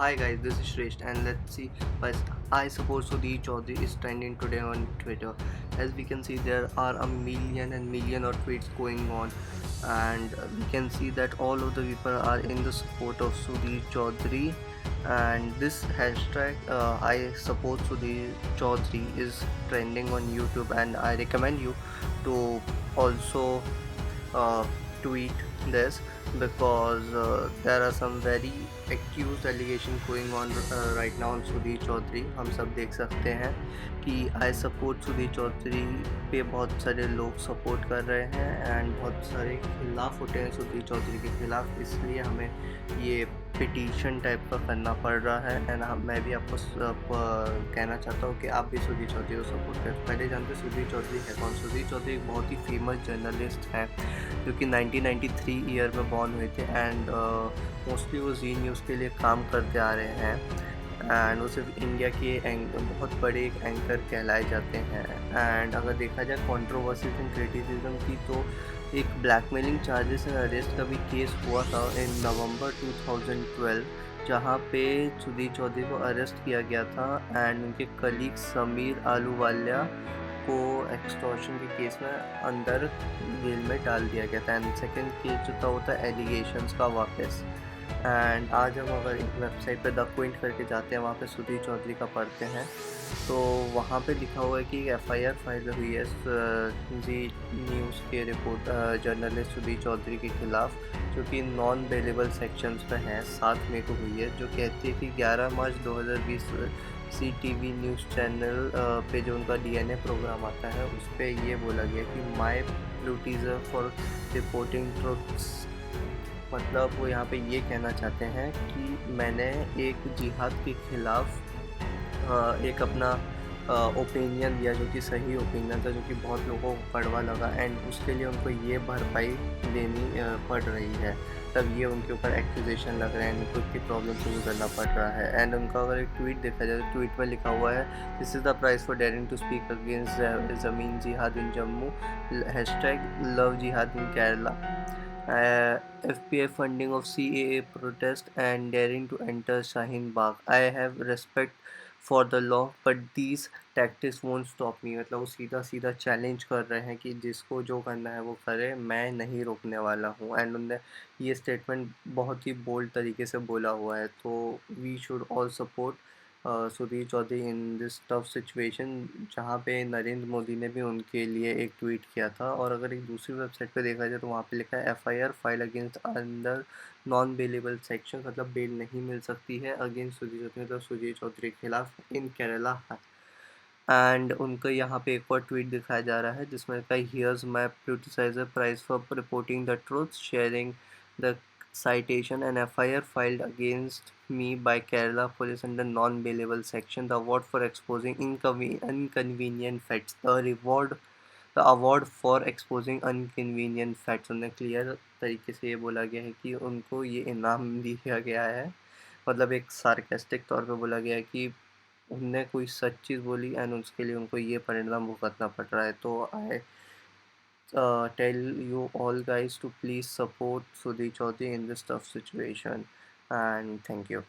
Hi guys, this is Shresh and let's see why I suppose Sudhir Chaudhary is trending today on Twitter. As we can see, there are a million and million of tweets going on, and we can see that all of the people are in the support of Sudhir Chaudhary. And this hashtag I support Sudhir Chaudhary is trending on YouTube, and I recommend you to also uh, tweet this because there are some very accused allegations going on right now on Sudhir Chaudhary. हम सब देख सकते हैं कि I support Sudhir Chaudhary पे बहुत सारे लोग सपोर्ट कर रहे हैं एंड बहुत सारे खिलाफ उठे हैं सुधीर चौधरी के खिलाफ, इसलिए हमें ये पिटीशन टाइप का करना पड़ रहा है. एंड मैं भी आपको कहना चाहता हूँ कि आप भी सुधीर चौधरी को सपोर्ट करें. पहले जानते सुधीर चौधरी है कौन. सुधीर चौधरी एक बहुत ही फेमस जर्नलिस्ट है जो कि 1993 ईयर में बॉर्न हुए थे एंड मोस्टली वो जी न्यूज़ के लिए काम करते आ रहे हैं एंड वो सिर्फ इंडिया के बहुत बड़े एक एंकर कहलाए जाते हैं. एंड अगर देखा जाए कंट्रोवर्सीज एंड क्रिटिसिज्म की, तो एक ब्लैकमेलिंग चार्जेस एंड अरेस्ट का भी केस हुआ था इन नवंबर 2012, जहाँ पे सुधीर चौधरी को अरेस्ट किया गया था एंड उनके कलीग समीर आलूवालिया को एक्सटॉर्शन के केस में अंदर जेल में डाल दिया गया था. एंड सेकेंड केस जो था वो था एलिगेशंस का वापस. एंड आज हम अगर एक वेबसाइट पे द क्विंट करके जाते हैं, वहाँ पे सुधीर चौधरी का पढ़ते हैं, तो वहाँ पे लिखा हुआ है कि एफआईआर फाइल हुई है जी न्यूज़ के जर्नलिस्ट सुधीर चौधरी के खिलाफ, जो कि नॉन बेलेबल सेक्शंस पे हैं. 7 मई को हुई है, जो कहती है कि 11 मार्च 2020 CTV न्यूज़ चैनल पे जो उनका DNA प्रोग्राम आता है, उस पर ये बोला गया कि माई प्लूटीजर फॉर रिपोर्टिंग ट्रुथ्स. मतलब वो यहाँ पे ये कहना चाहते हैं कि मैंने एक जिहाद के खिलाफ एक अपना ओपिनियन दिया जो कि सही ओपिनियन था, जो कि बहुत लोगों को कड़वा लगा एंड उसके लिए उनको ये भरपाई देनी पड़ रही है. तब ये उनके ऊपर एक्यूजेशन लग रहे हैं, उनको इतनी प्रॉब्लम शुरू करना पड़ रहा है. एंड उनका अगर एक ट्वीट देखा जाए तो ट्वीट में लिखा हुआ है, this is the price for daring to speak against ज़मीन जिहाद इन जम्मू, हैशटैग लव जिहाद इन Kerala, FPI funding of CAA protest and daring to enter Shaheen Bagh. I have respect for the law but these tactics won't stop me. मतलब वो सीधा सीधा challenge कर रहे हैं कि जिसको जो करना है वो करे, मैं नहीं रोकने वाला हूँ. एंड उनने ये स्टेटमेंट बहुत ही बोल्ड तरीके से बोला हुआ है. तो we should all support Sudhir Chaudhary in this tough situation, जहाँ पे नरेंद्र मोदी ने भी उनके लिए एक ट्वीट किया था. और अगर एक दूसरी वेबसाइट पे देखा जाए तो वहाँ पे लिखा है FIR file against under non bailable section, मतलब बेल नहीं मिल सकती है अगेंस्ट सुधीर चौधरी, मतलब सुधीर चौधरी के खिलाफ इन केरला है. एंड उनका यहाँ पे एक और ट्वीट दिखाया जा रहा है जिसमें लिखा है here's my Pulitzer prize for reporting the truth, sharing the citation and FIR filed against me by Kerala police under non-bailable section, the award for exposing inconvenient facts, the award for exposing inconvenient facts. उन्हें clear तरीके से ये बोला गया है कि उनको ये इनाम दिया गया है, मतलब एक सार्केस्टिक तौर पे बोला गया है कि उनने कोई सच चीज़ बोली एंड उसके लिए उनको ये परिणाम भुगतना पड़ रहा है. तो आई tell you all guys to please support Sudhir Chaudhary in this tough situation, and thank you.